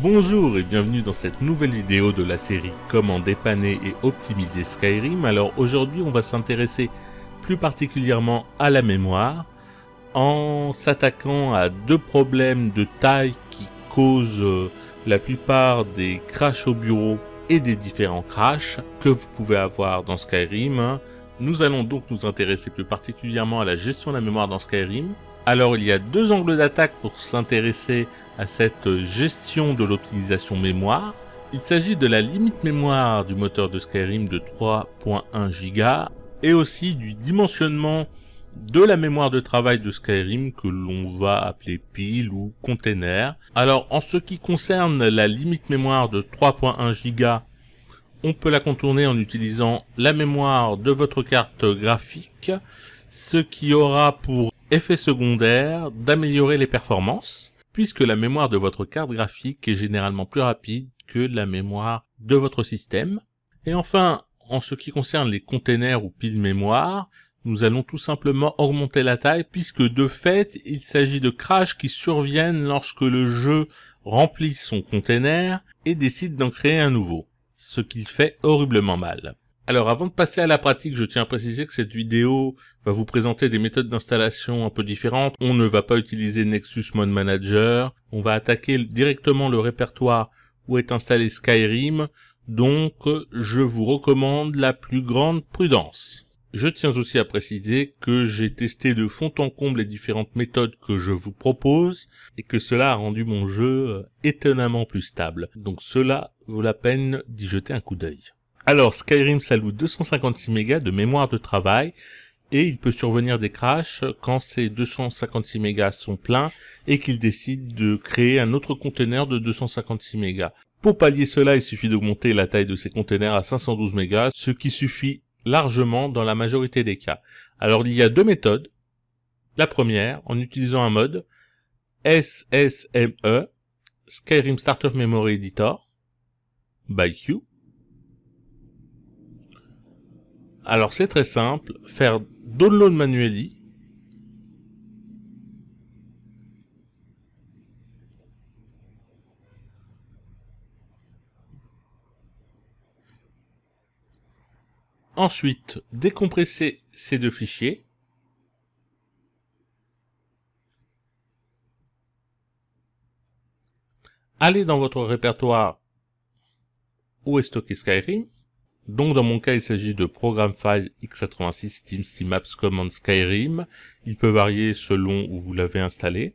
Bonjour et bienvenue dans cette nouvelle vidéo de la série Comment dépanner et optimiser Skyrim. Alors aujourd'hui on va s'intéresser plus particulièrement à la mémoire en s'attaquant à deux problèmes de taille qui causent la plupart des crashs au bureau et des différents crashs que vous pouvez avoir dans Skyrim. Nous allons donc nous intéresser plus particulièrement à la gestion de la mémoire dans Skyrim. Alors il y a deux angles d'attaque pour s'intéresser à cette gestion de l'optimisation mémoire. Il s'agit de la limite mémoire du moteur de Skyrim de 3.1 Go et aussi du dimensionnement de la mémoire de travail de Skyrim que l'on va appeler pile ou container. Alors en ce qui concerne la limite mémoire de 3.1 Go, on peut la contourner en utilisant la mémoire de votre carte graphique, ce qui aura pour effet secondaire d'améliorer les performances, puisque la mémoire de votre carte graphique est généralement plus rapide que la mémoire de votre système. Et enfin, en ce qui concerne les containers ou piles mémoire, nous allons tout simplement augmenter la taille, puisque de fait, il s'agit de crashs qui surviennent lorsque le jeu remplit son container et décide d'en créer un nouveau, ce qu'il fait horriblement mal. Alors avant de passer à la pratique, je tiens à préciser que cette vidéo va vous présenter des méthodes d'installation un peu différentes. On ne va pas utiliser Nexus Mod Manager, on va attaquer directement le répertoire où est installé Skyrim, donc je vous recommande la plus grande prudence. Je tiens aussi à préciser que j'ai testé de fond en comble les différentes méthodes que je vous propose et que cela a rendu mon jeu étonnamment plus stable. Donc cela vaut la peine d'y jeter un coup d'œil. Alors Skyrim s'alloue 256 MB de mémoire de travail et il peut survenir des crashs quand ces 256 MB sont pleins et qu'il décide de créer un autre conteneur de 256 MB. Pour pallier cela, il suffit d'augmenter la taille de ces conteneurs à 512 MB, ce qui suffit largement dans la majorité des cas. Alors il y a deux méthodes. La première, en utilisant un mode SSME, Skyrim Startup Memory Editor, by Q. Alors c'est très simple, faire download manually, ensuite décompresser ces deux fichiers, aller dans votre répertoire où est stocké Skyrim. Donc dans mon cas, il s'agit de Program File x86 Steam Steam Apps Command Skyrim. Il peut varier selon où vous l'avez installé.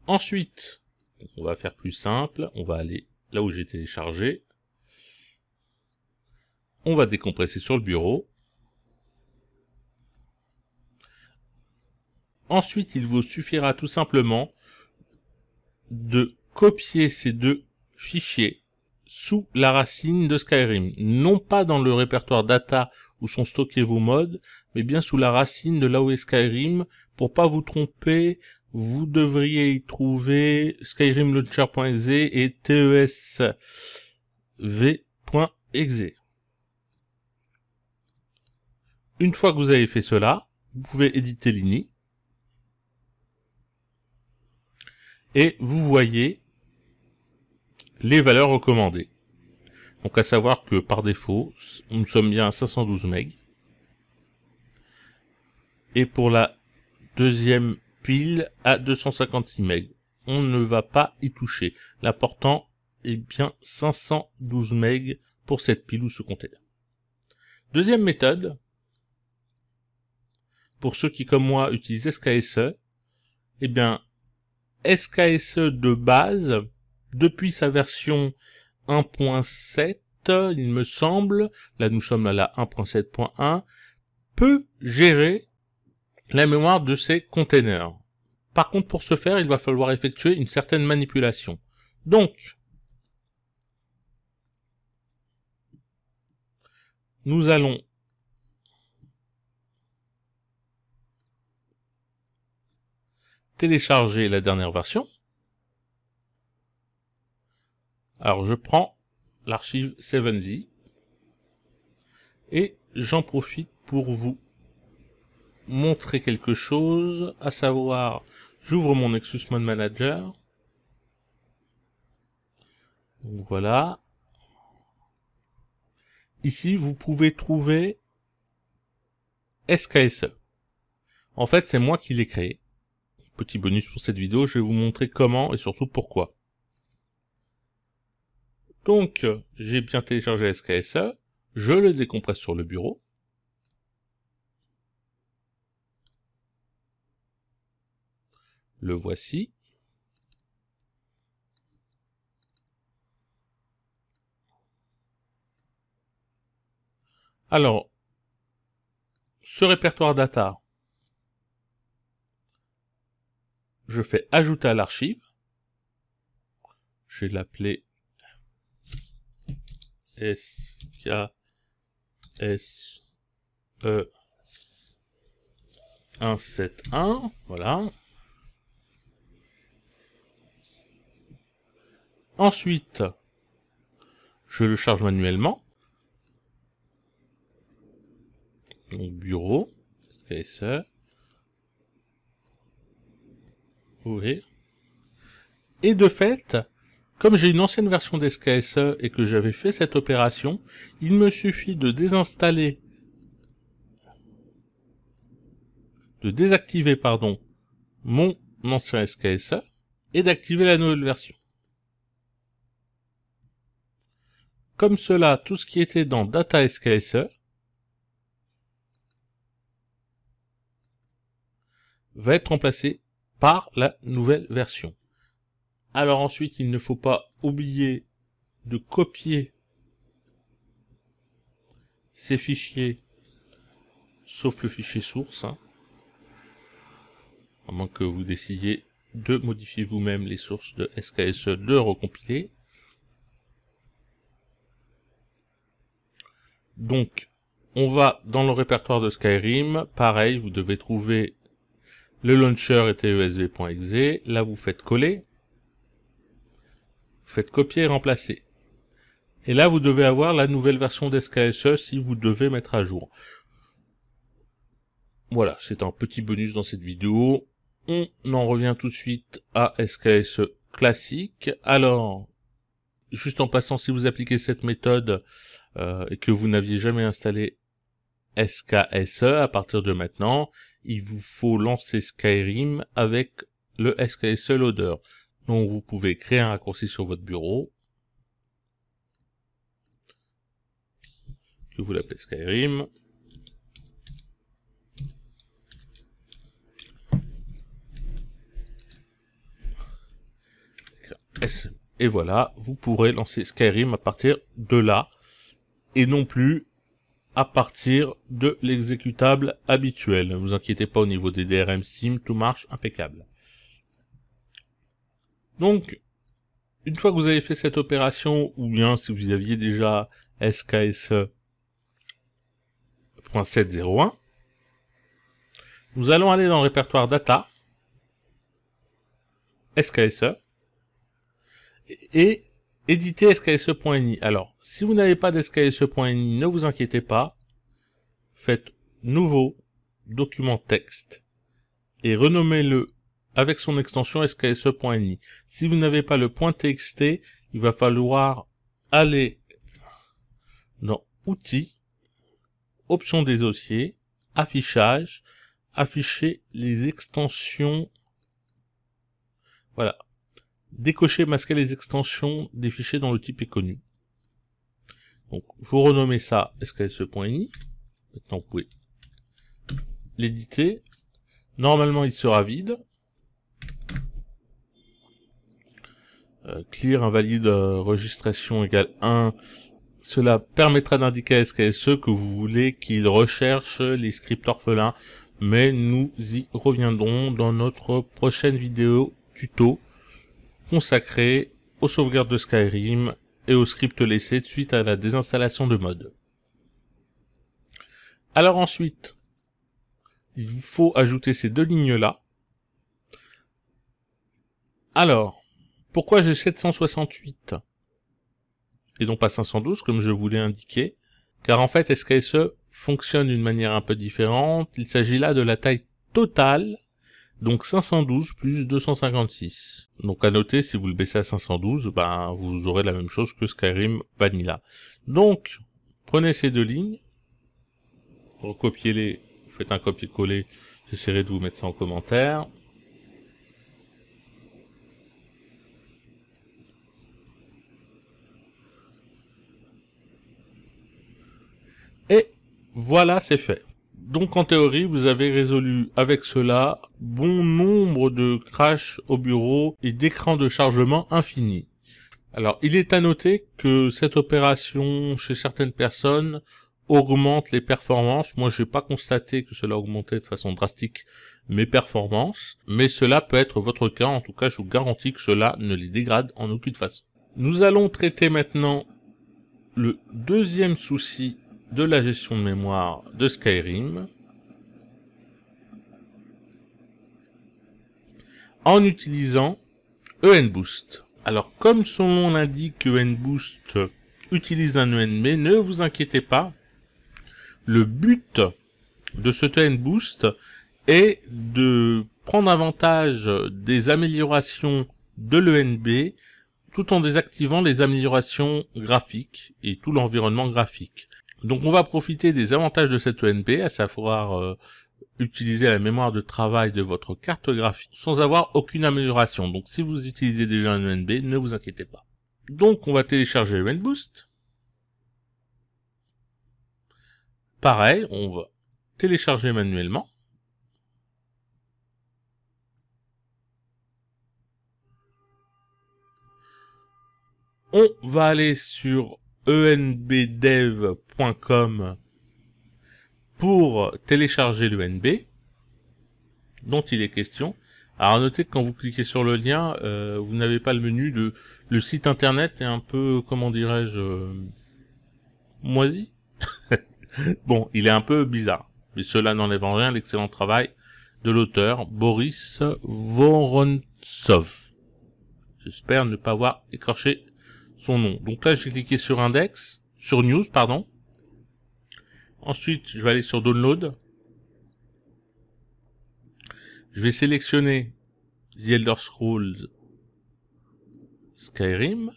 Ensuite, on va faire plus simple. On va aller là où j'ai téléchargé. On va décompresser sur le bureau. Ensuite, il vous suffira tout simplement de copier ces deux fichiers sous la racine de Skyrim, non pas dans le répertoire data où sont stockés vos mods, mais bien sous la racine de là où est Skyrim. Pour pas vous tromper, vous devriez y trouver Skyrim Launcher.exe et tesv.exe. Une fois que vous avez fait cela, vous pouvez éditer l'INI et vous voyez les valeurs recommandées. Donc à savoir que par défaut, nous sommes bien à 512 MB. Et pour la deuxième pile à 256 MB. On ne va pas y toucher. L'important est bien 512 MB pour cette pile ou ce container. Deuxième méthode, pour ceux qui comme moi utilisent SKSE, eh bien SKSE de base, depuis sa version 1.7, il me semble, là nous sommes à la 1.7.1, peut gérer la mémoire de ces containers. Par contre, pour ce faire, il va falloir effectuer une certaine manipulation. Donc, nous allons télécharger la dernière version. Alors je prends l'archive 7z et j'en profite pour vous montrer quelque chose, à savoir, j'ouvre mon Nexus Mod Manager, Donc voilà. Ici, vous pouvez trouver SKSE. En fait, c'est moi qui l'ai créé. Petit bonus pour cette vidéo, je vais vous montrer comment et surtout pourquoi. Donc, j'ai bien téléchargé SKSE, je le décompresse sur le bureau. Le voici. Alors, ce répertoire data, je fais ajouter à l'archive. Je vais l'appeler SKSE 171, voilà. Ensuite, je le charge manuellement. Donc bureau, SKSE, ouvrir. Et de fait, comme j'ai une ancienne version d'SKSE et que j'avais fait cette opération, il me suffit de désactiver, mon ancien SKSE et d'activer la nouvelle version. Comme cela, tout ce qui était dans Data SKSE va être remplacé par la nouvelle version. Alors ensuite, il ne faut pas oublier de copier ces fichiers, sauf le fichier source, à moins que vous décidiez de modifier vous-même les sources de SKSE, de recompiler. Donc, on va dans le répertoire de Skyrim, pareil, vous devez trouver le launcher était usb.exe, là vous faites coller, vous faites copier et remplacer. Et là vous devez avoir la nouvelle version d'SKSE si vous devez mettre à jour. Voilà, c'est un petit bonus dans cette vidéo. On en revient tout de suite à SKSE classique. Alors, juste en passant, si vous appliquez cette méthode et que vous n'aviez jamais installé SKSE, à partir de maintenant, il vous faut lancer Skyrim avec le SKSE Loader. Donc vous pouvez créer un raccourci sur votre bureau, que vous l'appelez Skyrim. Et voilà, vous pourrez lancer Skyrim à partir de là, et non plus à partir de l'exécutable habituel. Ne vous inquiétez pas au niveau des DRM Steam, tout marche impeccable. Donc, une fois que vous avez fait cette opération, ou bien si vous aviez déjà SKSE.701, nous allons aller dans le répertoire data, SKSE, et éditer SKSE.ini. Alors, si vous n'avez pas d'SKSE.ini, ne vous inquiétez pas, faites nouveau document texte et renommez-le avec son extension SKSE.ini. Si vous n'avez pas le .txt, il va falloir aller dans Outils, Options des dossiers, Affichage, afficher les extensions. Voilà. Décocher, masquer les extensions des fichiers dont le type est connu. Donc, vous renommez ça SKSE.ini. Maintenant, vous pouvez l'éditer. Normalement, il sera vide. Clear invalide registration égale 1. Cela permettra d'indiquer à SKSE que vous voulez qu'il recherche les scripts orphelins. Mais nous y reviendrons dans notre prochaine vidéo tuto consacrée aux sauvegardes de Skyrim et aux scripts laissés suite à la désinstallation de mods. Alors ensuite, il vous faut ajouter ces deux lignes-là. Alors, pourquoi j'ai 768 et non pas 512 comme je voulais indiquer? Car en fait, SKSE fonctionne d'une manière un peu différente. Il s'agit là de la taille totale Donc 512 plus 256. Donc à noter, si vous le baissez à 512, ben vous aurez la même chose que Skyrim Vanilla. Donc, prenez ces deux lignes, recopiez-les, faites un copier-coller, j'essaierai de vous mettre ça en commentaire. Et voilà, c'est fait. Donc en théorie, vous avez résolu avec cela bon nombre de crashs au bureau et d'écrans de chargement infinis. Alors, il est à noter que cette opération, chez certaines personnes, augmente les performances. Moi, j'ai pas constaté que cela augmentait de façon drastique mes performances, mais cela peut être votre cas. En tout cas, je vous garantis que cela ne les dégrade en aucune façon. Nous allons traiter maintenant le deuxième souci de la gestion de mémoire de Skyrim en utilisant ENBoost. Alors, comme son nom l'indique, ENBoost utilise un ENB, ne vous inquiétez pas. Le but de ce ENBoost est de prendre avantage des améliorations de l'ENB tout en désactivant les améliorations graphiques et tout l'environnement graphique. Donc on va profiter des avantages de cette ENB, à savoir utiliser la mémoire de travail de votre carte graphique sans avoir aucune amélioration. Donc si vous utilisez déjà un ENB, ne vous inquiétez pas. Donc on va télécharger ENBoost. Pareil, on va télécharger manuellement. On va aller sur enbdev.com pour télécharger l'ENB dont il est question. Alors notez que quand vous cliquez sur le lien, vous n'avez pas le menu. Le site internet est un peu, comment dirais-je, moisi. Bon, il est un peu bizarre, mais cela n'enlève en rien à l'excellent travail de l'auteur, Boris Vorontsov. J'espère ne pas avoir écorché son nom. Donc là, j'ai cliqué sur Index, sur News, pardon. Ensuite, je vais aller sur Download. Je vais sélectionner The Elder Scrolls Skyrim.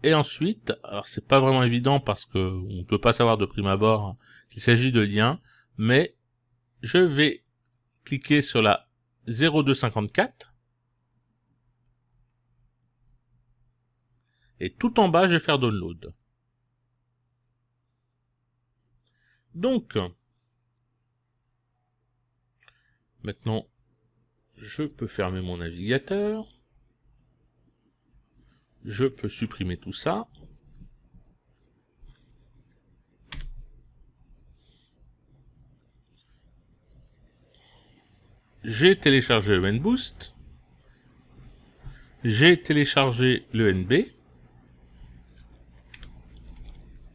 Et ensuite, alors c'est pas vraiment évident parce que on ne peut pas savoir de prime abord qu'il s'agit de liens, mais je vais cliquer sur la 0254. Et tout en bas, je vais faire Download. Donc, maintenant, je peux fermer mon navigateur. Je peux supprimer tout ça. J'ai téléchargé le ENBoost. J'ai téléchargé le NB.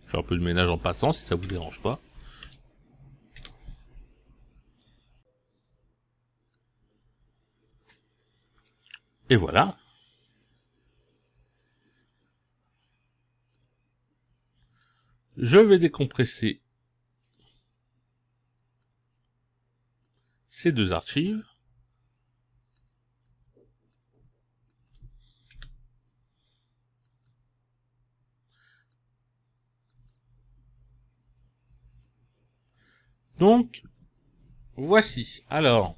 Je fais un peu le ménage en passant si ça vous dérange pas. Et voilà. Je vais décompresser ces deux archives. Donc, voici. Alors,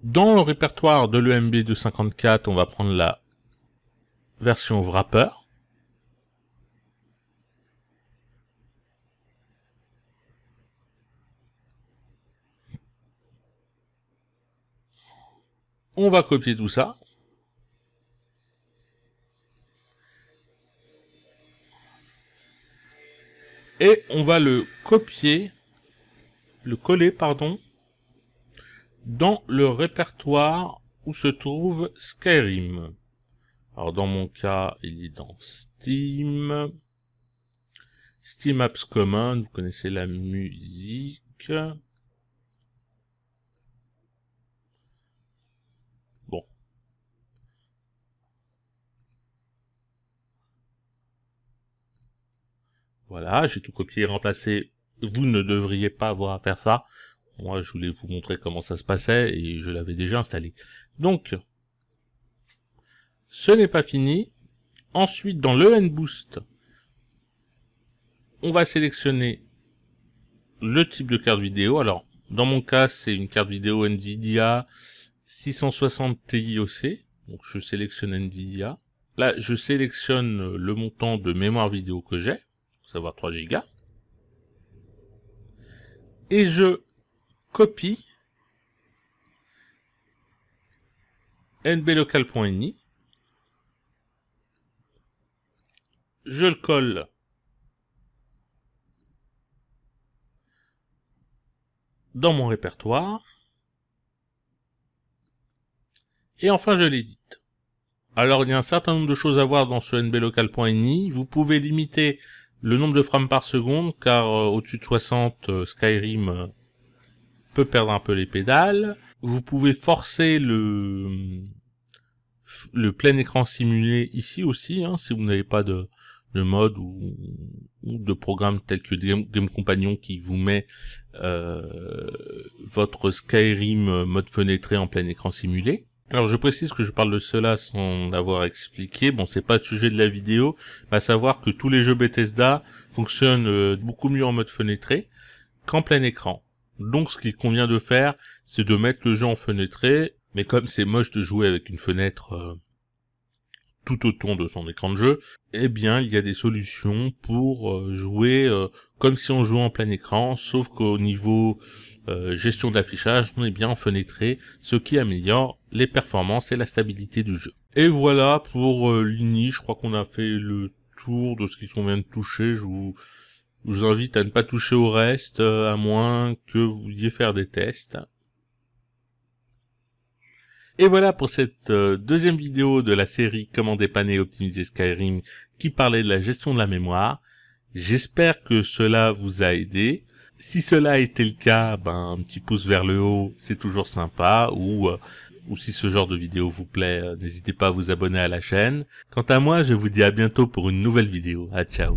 dans le répertoire de l'EMB 254, on va prendre la version wrapper. On va copier tout ça. Et on va le coller, pardon, dans le répertoire où se trouve Skyrim. Alors dans mon cas, il est dans Steam. Steam Apps Common, vous connaissez la musique. Bon. Voilà, j'ai tout copié et remplacé. Vous ne devriez pas avoir à faire ça. moi je voulais vous montrer comment ça se passait et je l'avais déjà installé. Donc, ce n'est pas fini. Ensuite, dans le NBoost, on va sélectionner le type de carte vidéo. Alors, dans mon cas, c'est une carte vidéo Nvidia 660 TiOC. Donc, je sélectionne Nvidia. Là, je sélectionne le montant de mémoire vidéo que j'ai, à savoir 3 Go. Et je copie nblocal.ini. Je le colle dans mon répertoire. Et enfin, je l'édite. Alors, il y a un certain nombre de choses à voir dans ce nblocal.ini. Vous pouvez limiter le nombre de frames par seconde, car au-dessus de 60, Skyrim peut perdre un peu les pédales. Vous pouvez forcer le plein écran simulé ici aussi, hein, si vous n'avez pas de mode ou de programme tel que Game Companion qui vous met votre Skyrim mode fenêtré en plein écran simulé. Alors je précise que je parle de cela sans l'avoir expliqué. Bon, c'est pas le sujet de la vidéo, mais à savoir que tous les jeux Bethesda fonctionnent beaucoup mieux en mode fenêtré qu'en plein écran. Donc ce qu'il convient de faire, c'est de mettre le jeu en fenêtré, mais comme c'est moche de jouer avec une fenêtre tout autour de son écran de jeu, eh bien il y a des solutions pour jouer comme si on jouait en plein écran, sauf qu'au niveau gestion d'affichage, on est bien en fenêtré, ce qui améliore les performances et la stabilité du jeu. Et voilà pour l'INI, je crois qu'on a fait le tour de ce qu'il convient de toucher. Je vous invite à ne pas toucher au reste, à moins que vous vouliez faire des tests. Et voilà pour cette deuxième vidéo de la série Comment dépanner et optimiser Skyrim qui parlait de la gestion de la mémoire. J'espère que cela vous a aidé. Si cela a été le cas, un petit pouce vers le haut, c'est toujours sympa, ou si ce genre de vidéo vous plaît, n'hésitez pas à vous abonner à la chaîne. Quant à moi, je vous dis à bientôt pour une nouvelle vidéo. Ciao.